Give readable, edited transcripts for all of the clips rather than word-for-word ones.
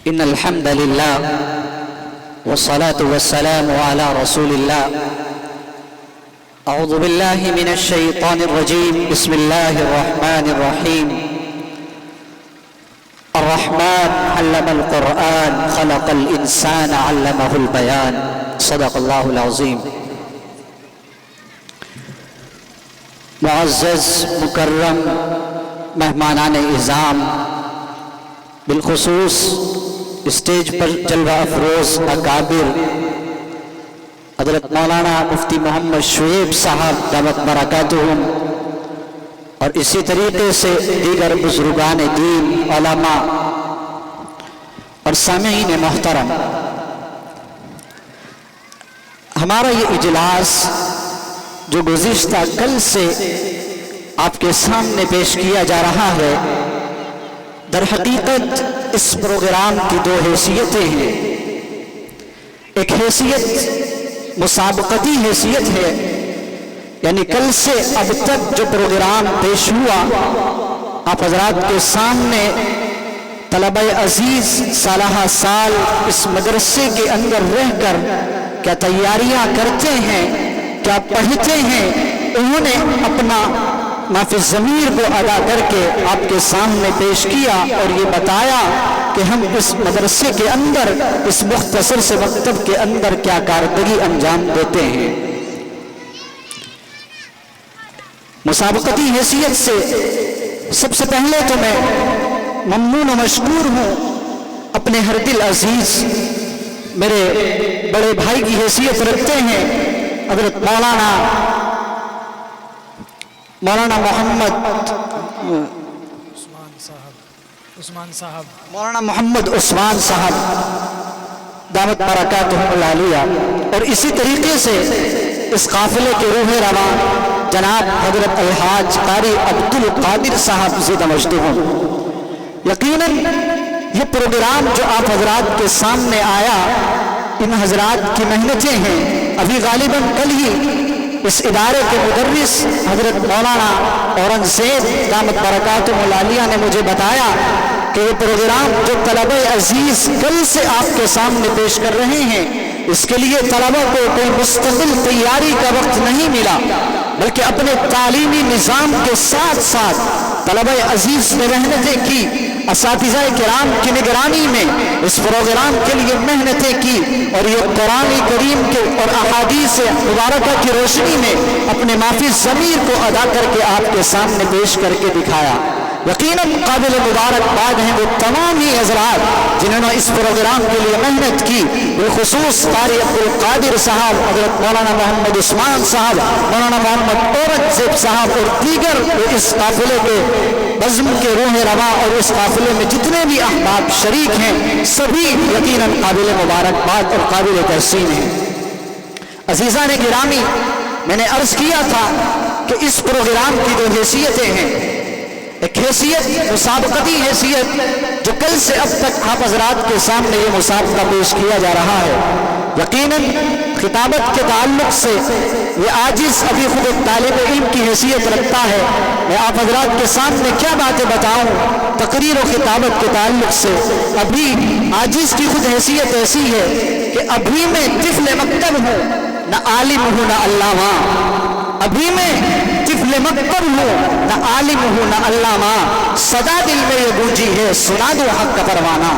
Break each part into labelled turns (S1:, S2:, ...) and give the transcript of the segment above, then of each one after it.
S1: إن الحمد لله والصلاة والسلام على رسول الله. أعوذ بالله من الشيطان الرجيم. بسم الله الرحمن الرحيم. الرحمن علم القرآن خلق الإنسان علمه البيان. صدق الله العظيم. معزز مکرم مہمانان اعظام، بالخصوص اسٹیج پر جلوہ افروز اکابر حضرت مولانا مفتی محمد شعیب صاحب دامت برکاتہم، اور اسی طریقے سے دیگر بزرگان دین، علماء اور سامعین محترم، ہمارا یہ اجلاس جو گزشتہ کل سے آپ کے سامنے پیش کیا جا رہا ہے، در حقیقت اس پروگرام کی دو حیثیتیں ہیں. ایک حیثیت مسابقتی حیثیت ہے، یعنی کل سے اب تک جو پروگرام پیش ہوا، آپ حضرات کے سامنے طلبہ عزیز سالہ سال اس مدرسے کے اندر رہ کر کیا تیاریاں کرتے ہیں، کیا پڑھتے ہیں، انہوں نے اپنا ما فی الضمیر کو ادا کر کے آپ کے سامنے پیش کیا اور یہ بتایا کہ ہم اس مدرسے کے اندر اس مختصر سے مکتب کے اندر کیا کارکردگی انجام دیتے ہیں. مسابقتی حیثیت سے سب سے پہلے تو میں ممنون و مشکور ہوں اپنے ہر دل عزیز میرے بڑے بھائی کی حیثیت رکھتے ہیں حضرت مولانا محمد عثمان صاحب دامت برکاتہم العالیہ، اور اسی طریقے سے اس قافلے کے روح رواں جناب حضرت الحاج قاری عبدالقادر صاحب زندہ مجدہم. یقیناً یہ پروگرام جو آپ حضرات کے سامنے آیا، ان حضرات کی محنتیں ہیں. ابھی غالباً کل ہی اس ادارے کے مدرس حضرت مولانا اورنگزیب دامت برکاتہم العالیہ نے مجھے بتایا کہ یہ پروگرام جو طلبہ عزیز کل سے آپ کے سامنے پیش کر رہے ہیں، اس کے لیے طلبہ کو کوئی مستقل تیاری کا وقت نہیں ملا، بلکہ اپنے تعلیمی نظام کے ساتھ ساتھ طلبہ عزیز نے محنتیں کی، اساتذہ کرام کی نگرانی میں اس پروگرام کے لیے محنتیں کی، اور یہ قرآن کریم کے اور احادیث مبارکہ کی روشنی میں اپنے ما فی الضمیر کو ادا کر کے آپ کے سامنے پیش کر کے دکھایا. یقیناً قابل مبارکباد ہیں وہ تمام ہی حضرات جنہوں نے اس پروگرام کے لیے محنت کی، بالخصوص قاری عبدالقادر صاحب، حضرت مولانا محمد عثمان صاحب، مولانا محمد اورنگزیب صاحب، اور دیگر اس قافلے کے بزم کے روح رواں اور اس قافلے میں جتنے بھی احباب شریک ہیں، سبھی یقیناً قابل مبارکباد اور قابل تحسین ہیں. عزیزان گرامی، میں نے عرض کیا تھا کہ اس پروگرام کی دو حیثیتیں ہیں. ایک حیثیت مسابقتی حیثیت جو کل سے اب تک آپ حضرات کے سامنے یہ مسابقہ پیش کیا جا رہا ہے. یقیناً خطابت کے تعلق سے یہ عاجز ابھی خود ایک طالب علم کی حیثیت رکھتا ہے. میں آپ حضرات کے سامنے کیا باتیں بتاؤں تقریر و خطابت کے تعلق سے. ابھی عاجز کی خود حیثیت ایسی ہے کہ ابھی میں طفل مکتب ہوں، نہ عالم ہوں نہ علامہ. ابھی میں طفل مکتب ہوں، نہ عالم ہوں نہ علامہ. صدا دل میں یہ گونجی ہے، سنا دو حق کا پروانہ.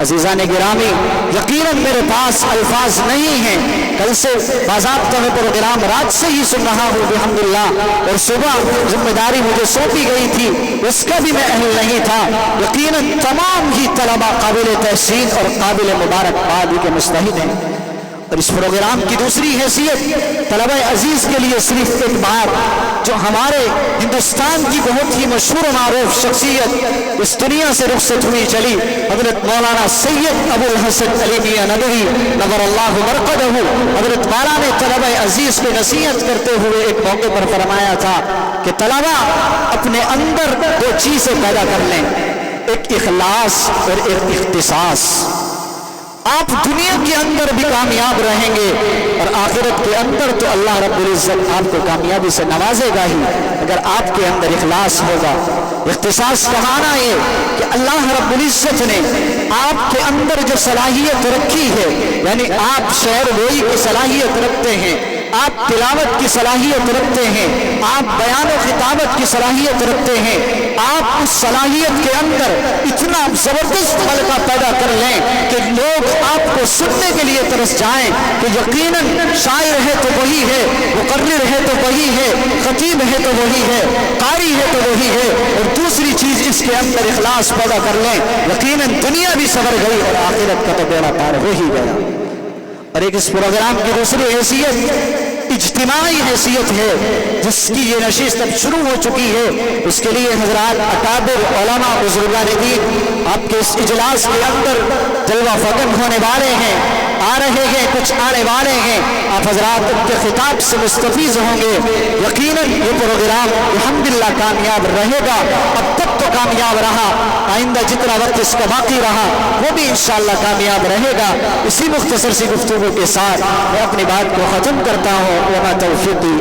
S1: عزیزان گرامی، یقیناً میرے پاس الفاظ نہیں ہیں. کل سے باضابطہ میں پروگرام رات سے ہی سن رہا ہوں الحمدللہ، اور صبح ذمہ داری مجھے سونپی گئی تھی، اس کا بھی میں اہل نہیں تھا. یقیناً تمام ہی طلبہ قابل تحسین اور قابل مبارکباد کے مستحق ہیں. اور اس پروگرام کی دوسری حیثیت طلبہ عزیز کے لیے صرف ایک بات جو ہمارے ہندوستان کی بہت ہی مشہور و معروف شخصیت اس دنیا سے رخصت ہوئی چلی، حضرت مولانا سید ابو الحسن علی میاں ندوی نور اللہ مرقدہ، حضرت مولانا نے طلبہ عزیز کو نصیحت کرتے ہوئے ایک موقع پر فرمایا تھا کہ طلبہ اپنے اندر دو چیزیں پیدا کر لیں، ایک اخلاص اور ایک اختصاص. آپ دنیا کے اندر بھی کامیاب رہیں گے اور آخرت کے اندر تو اللہ رب العزت آپ کو کامیابی سے نوازے گا ہی، اگر آپ کے اندر اخلاص ہوگا. اختصاص کا معنی یہ کہ اللہ رب العزت نے آپ کے اندر جو صلاحیت رکھی ہے، یعنی آپ شعر گوئی کی صلاحیت رکھتے ہیں، آپ تلاوت کی صلاحیت رکھتے ہیں، آپ بیان و خطابت کی صلاحیت رکھتے ہیں، آپ اس صلاحیت کے اندر اتنا زبردست حلقہ پیدا کر لیں کہ لوگ آپ کو سننے کے لیے ترس جائیں کہ یقیناً شاعر ہے تو وہی ہے، مقرر ہے تو وہی ہے، خطیب ہے تو وہی ہے، قاری ہے تو وہی ہے، اور دوسری چیز اس کے اندر اخلاص پیدا کر لیں، یقیناً دنیا بھی سنور گئی اور آخرت کا تو بیڑا پار ہو ہی گیا۔ اور ایک اس پروگرام کی دوسری حیثیت اجتماعی حیثیت ہے، جس کی یہ نشست اب شروع ہو چکی ہے۔ اس کے لیے حضرات اکابر علماء بزرگان دین آپ کے اس اجلاس کے اندر جلوہ فکن ہونے والے ہیں، آ رہے ہیں، کچھ آنے والے ہیں، آپ حضرات ان کے خطاب سے مستفیض ہوں گے۔ یقیناً یہ پروگرام الحمدللہ کامیاب رہے گا، اب تک تو کامیاب رہا، آئندہ جتنا وقت اس کا باقی رہا وہ بھی انشاءاللہ کامیاب رہے گا۔ اسی مختصر سی گفتگو کے ساتھ میں اپنی بات کو ختم کرتا ہوں۔ وما توفیقی